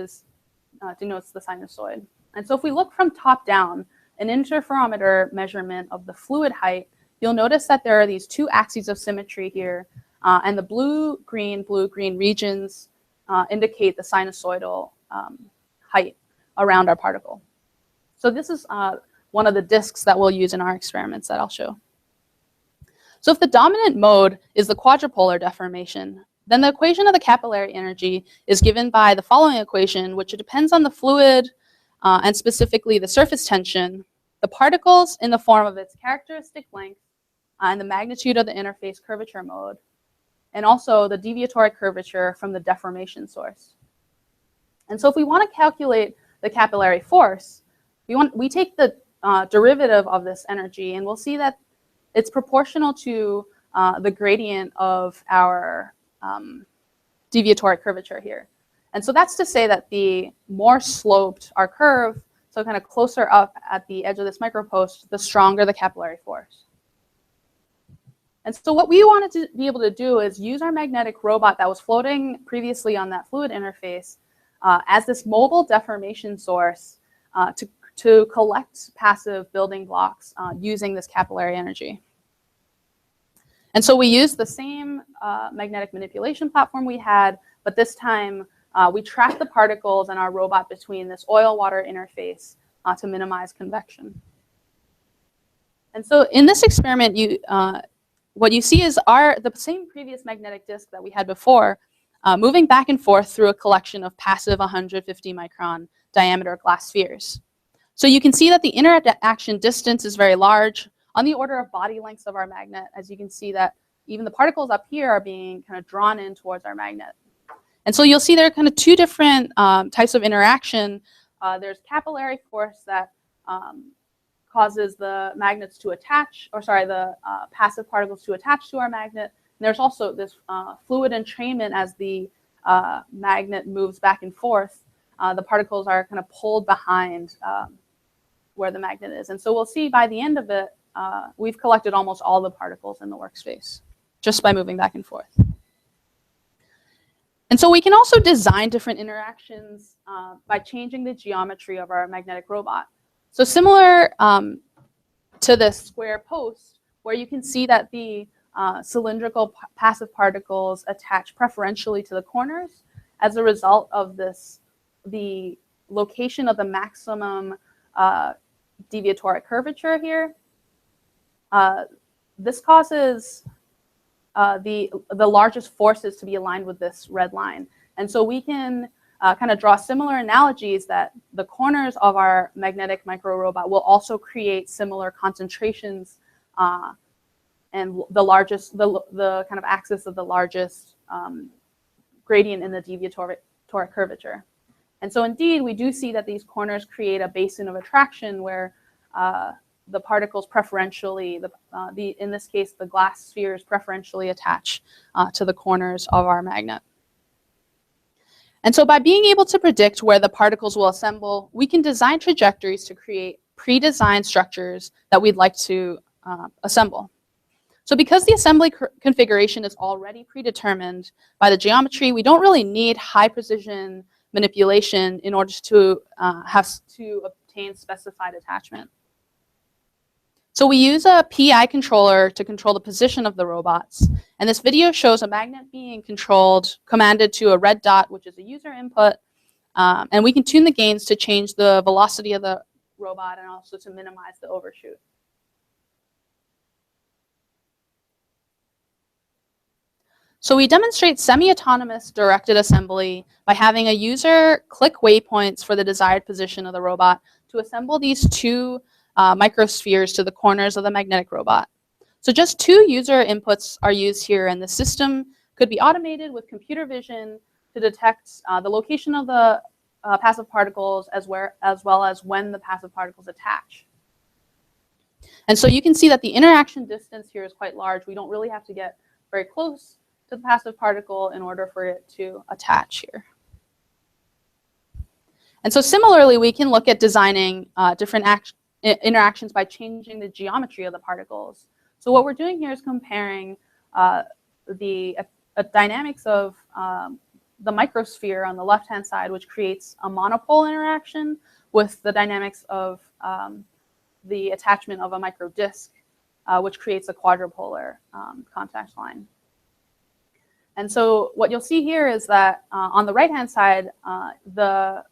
Speaker 3: denotes the sinusoid. And so if we look from top down, an interferometer measurement of the fluid height, you'll notice that there are these two axes of symmetry here, and the blue-green regions indicate the sinusoidal height around our particle. So this is one of the disks that we'll use in our experiments that I'll show. So if the dominant mode is the quadrupolar deformation, then the equation of the capillary energy is given by the following equation, which depends on the fluid and specifically the surface tension, the particles in the form of its characteristic length, and the magnitude of the interface curvature mode, and also the deviatory curvature from the deformation source. And so if we want to calculate the capillary force, we take the derivative of this energy, and we'll see that it's proportional to the gradient of our deviatory curvature here. And so that's to say that the more sloped our curve, so kind of closer up at the edge of this micropost, the stronger the capillary force. And so what we wanted to be able to do is use our magnetic robot that was floating previously on that fluid interface as this mobile deformation source to collect passive building blocks using this capillary energy. And so we used the same magnetic manipulation platform we had, but this time we tracked the particles in our robot between this oil-water interface to minimize convection. And so in this experiment, what you see is the same previous magnetic disk that we had before, moving back and forth through a collection of passive 150 micron diameter glass spheres. So you can see that the interaction distance is very large, on the order of body lengths of our magnet, as you can see that even the particles up here are being kind of drawn in towards our magnet. And so you'll see there are kind of two different types of interaction. There's capillary force that causes the magnets to attach, or sorry, the passive particles to attach to our magnet. And there's also this fluid entrainment as the magnet moves back and forth. The particles are kind of pulled behind where the magnet is. And so we'll see by the end of it, we've collected almost all the particles in the workspace just by moving back and forth. And so we can also design different interactions by changing the geometry of our magnetic robot. So similar to this square post, where you can see that the cylindrical passive particles attach preferentially to the corners. As a result of this, the location of the maximum deviatoric curvature here. This causes the largest forces to be aligned with this red line. And so we can kind of draw similar analogies that the corners of our magnetic micro robot will also create similar concentrations and the largest, the kind of axis of the largest gradient in the deviatoric curvature. And so indeed, we do see that these corners create a basin of attraction where the particles preferentially, in this case, the glass spheres preferentially attach to the corners of our magnet. And so by being able to predict where the particles will assemble, we can design trajectories to create pre-designed structures that we'd like to assemble. So because the assembly configuration is already predetermined by the geometry, we don't really need high precision manipulation in order to obtain specified attachment. So we use a PI controller to control the position of the robots. And this video shows a magnet being commanded to a red dot, which is a user input. And we can tune the gains to change the velocity of the robot and also to minimize the overshoot. So we demonstrate semi-autonomous directed assembly by having a user click waypoints for the desired position of the robot to assemble these two microspheres to the corners of the magnetic robot. So just two user inputs are used here, and the system could be automated with computer vision to detect the location of the passive particles as well as when the passive particles attach. And so you can see that the interaction distance here is quite large. We don't really have to get very close to the passive particle in order for it to attach here. And so similarly, we can look at designing different interactions by changing the geometry of the particles. So what we're doing here is comparing the dynamics of the microsphere on the left-hand side, which creates a monopole interaction, with the dynamics of the attachment of a microdisk, which creates a quadrupolar contact line. And so what you'll see here is that on the right-hand side, the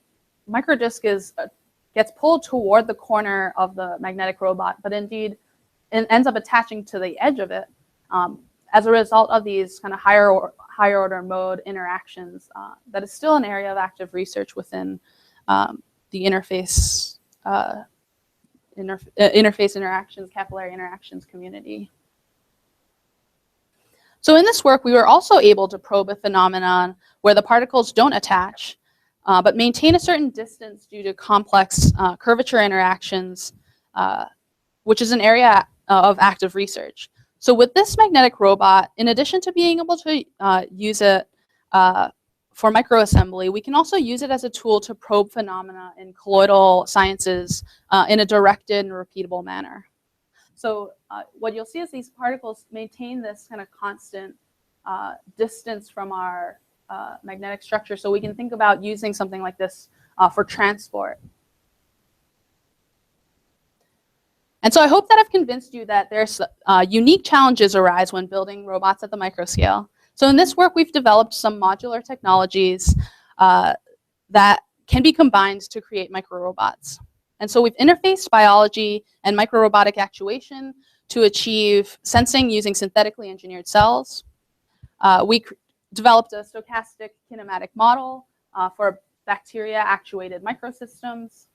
Speaker 3: microdisk gets pulled toward the corner of the magnetic robot, but indeed it ends up attaching to the edge of it as a result of these kind of higher order mode interactions. That is still an area of active research within the interface interactions, capillary interactions community. So in this work, we were also able to probe a phenomenon where the particles don't attach, but maintain a certain distance due to complex curvature interactions, which is an area of active research. So with this magnetic robot, in addition to being able to use it for microassembly, we can also use it as a tool to probe phenomena in colloidal sciences in a directed and repeatable manner. So what you'll see is these particles maintain this kind of constant distance from our magnetic structure. So we can think about using something like this for transport. And so I hope that I've convinced you that there's unique challenges arise when building robots at the microscale. So in this work, we've developed some modular technologies that can be combined to create microrobots. And so we've interfaced biology and microrobotic actuation to achieve sensing using synthetically engineered cells. We developed a stochastic kinematic model for bacteria-actuated microsystems.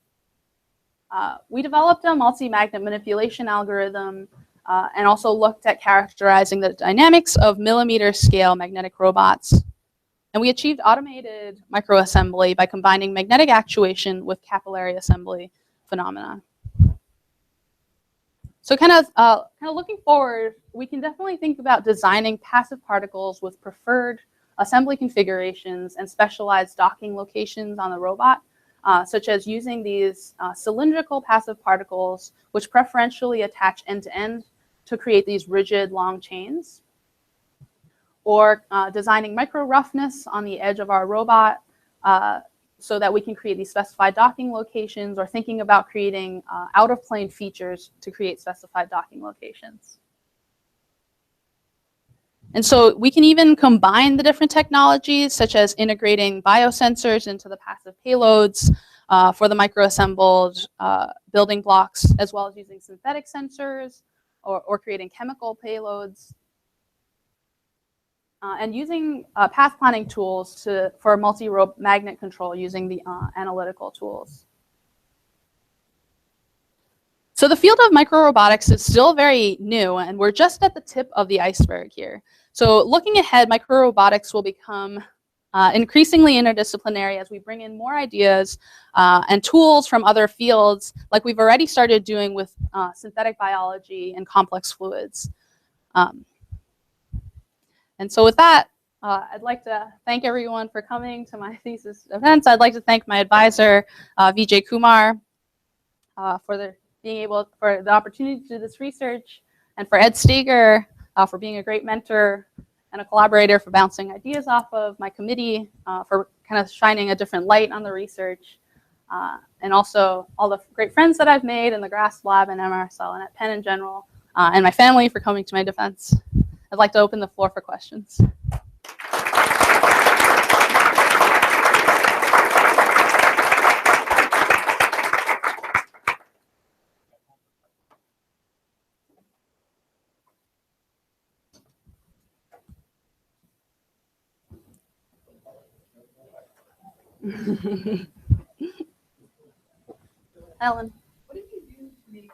Speaker 3: We developed a multi-magnet manipulation algorithm and also looked at characterizing the dynamics of millimeter-scale magnetic robots. And we achieved automated microassembly by combining magnetic actuation with capillary assembly phenomena. So kind of looking forward, we can definitely think about designing passive particles with preferred assembly configurations and specialized docking locations on the robot, such as using these cylindrical passive particles, which preferentially attach end-to-end to create these rigid long chains, or designing micro roughness on the edge of our robot so that we can create these specified docking locations, or thinking about creating out-of-plane features to create specified docking locations. And so we can even combine the different technologies, such as integrating biosensors into the passive payloads, for the microassembled building blocks, as well as using synthetic sensors or creating chemical payloads. And using path planning tools for multi-magnet control using the analytical tools. So the field of microrobotics is still very new, and we're just at the tip of the iceberg here. So looking ahead, microrobotics will become increasingly interdisciplinary as we bring in more ideas and tools from other fields, like we've already started doing with synthetic biology and complex fluids. And so with that, I'd like to thank everyone for coming to my thesis events. I'd like to thank my advisor, Vijay Kumar, for the opportunity to do this research, and for Ed Steger for being a great mentor and a collaborator for bouncing ideas off of my committee, for kind of shining a different light on the research, and also all the great friends that I've made in the GRASP lab and MRSL and at Penn in general, and my family for coming to my defense. I'd like to open the floor for questions. Ellen.
Speaker 6: What did you do to make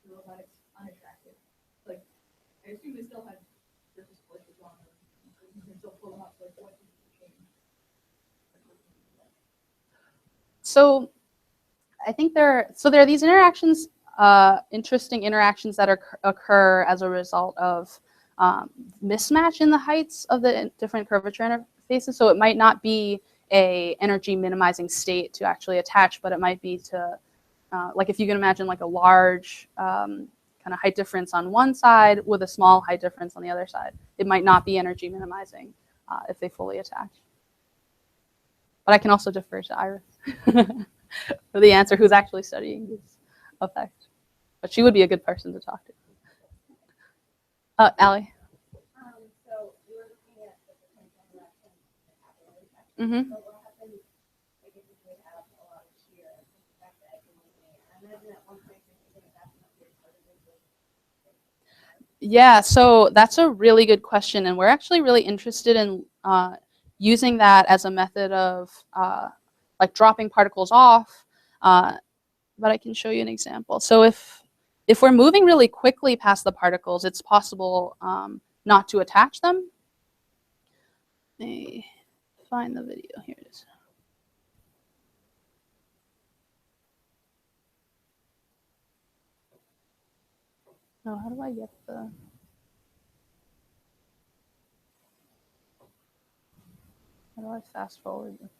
Speaker 6: the robotics unattractive? Like, I assume they still had surface forces on them. You can still pull them up. Like, what did you change?
Speaker 3: So I think there are these interactions, interesting interactions that occur as a result of mismatch in the heights of the different curvature interfaces. So it might not be a energy minimizing state to actually attach, but it might be to, like if you can imagine like a large kind of height difference on one side with a small height difference on the other side. It might not be energy minimizing if they fully attach. But I can also defer to Iris for the answer, who's actually studying this effect. But she would be a good person to talk to. Allie.
Speaker 6: So you were looking at the potential interaction that happen in tech.
Speaker 3: Mm-hmm.
Speaker 6: But what happens, like, if you would have a lot of shear and the fact that you're moving it? I imagine at one point you're thinking that's enough for your
Speaker 3: Yeah, so that's a really good question, and we're actually really interested in using that as a method of like dropping particles off. But I can show you an example. So if we're moving really quickly past the particles, it's possible not to attach them. Let me find the video. Here it is. Oh, how do I get the... How do I fast forward this?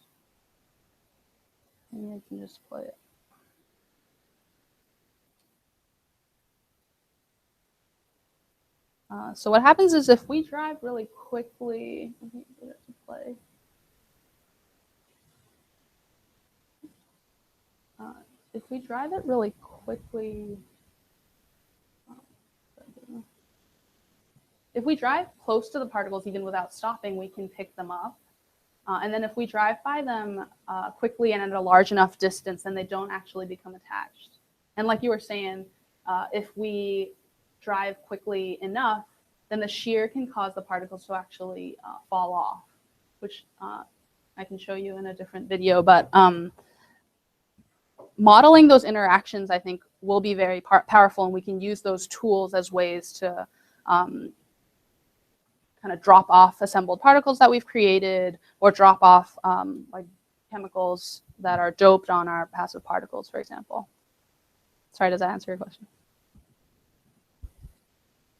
Speaker 3: Maybe I can just play it. So what happens is if we drive really quickly, let me get it to play. If we drive it really quickly, if we drive close to the particles even without stopping, we can pick them up. And then if we drive by them quickly and at a large enough distance, then they don't actually become attached. And like you were saying, if we drive quickly enough, then the shear can cause the particles to actually fall off, which I can show you in a different video. But modeling those interactions, I think, will be very powerful, and we can use those tools as ways to kind of drop off assembled particles that we've created, or drop off like chemicals that are doped on our passive particles, for example. Sorry, does that answer your question?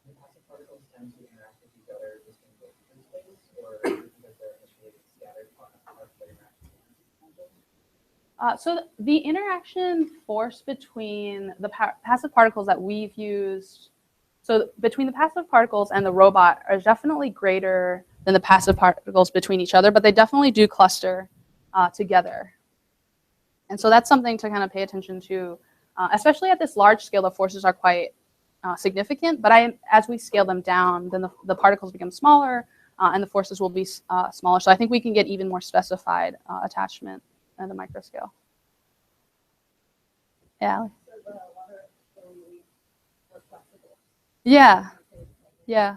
Speaker 5: Do passive particles tend to interact with each other just in space, or because they're initially scattered on a particle interaction?
Speaker 3: So the interaction force between the passive particles that we've used, so between the passive particles and the robot, are definitely greater than the passive particles between each other, but they definitely do cluster together. And so that's something to kind of pay attention to, especially at this large scale. The forces are quite significant, but as we scale them down, then the particles become smaller and the forces will be smaller. So I think we can get even more specified attachment at the micro scale. Yeah. Yeah. Yeah.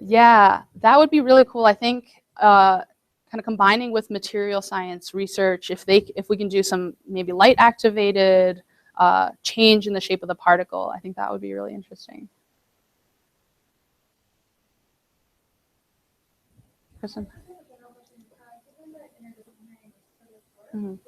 Speaker 3: Yeah, that would be really cool. I think kind of combining with material science research, if we can do some maybe light activated change in the shape of the particle, I think that would be really interesting. Kristen? Mhm.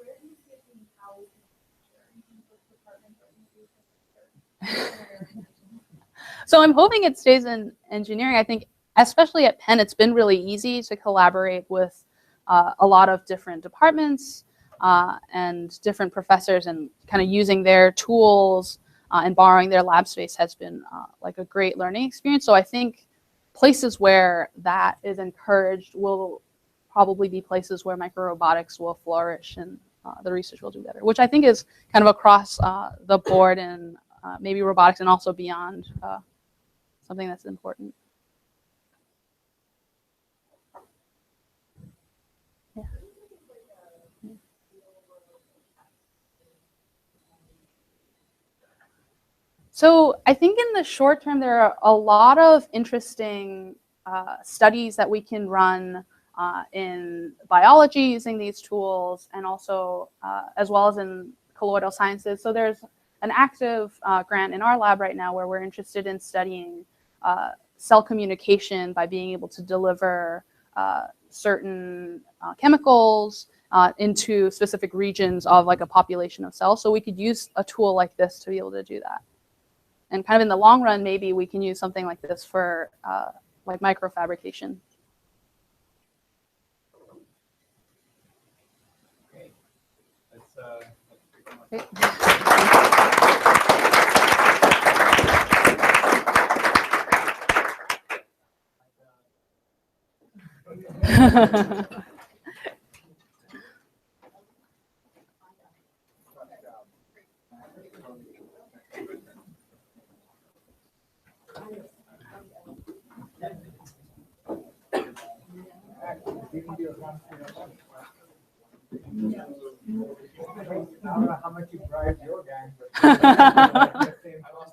Speaker 3: So I'm hoping it stays in engineering. I think, especially at Penn, it's been really easy to collaborate with a lot of different departments and different professors, and kind of using their tools and borrowing their lab space has been like a great learning experience. So I think places where that is encouraged will probably be places where microrobotics will flourish and the research will do better, which I think is kind of across the board and maybe robotics and also beyond. Something that's important. Yeah. So I think in the short term, there are a lot of interesting studies that we can run in biology using these tools, and also as well as in colloidal sciences. So there's an active grant in our lab right now where we're interested in studying cell communication by being able to deliver certain chemicals into specific regions of like a population of cells. So we could use a tool like this to be able to do that. And kind of in the long run, maybe we can use something like this for like microfabrication.
Speaker 1: Great. Let's
Speaker 3: Great.
Speaker 1: I don't know how much you bribed your gang, but I lost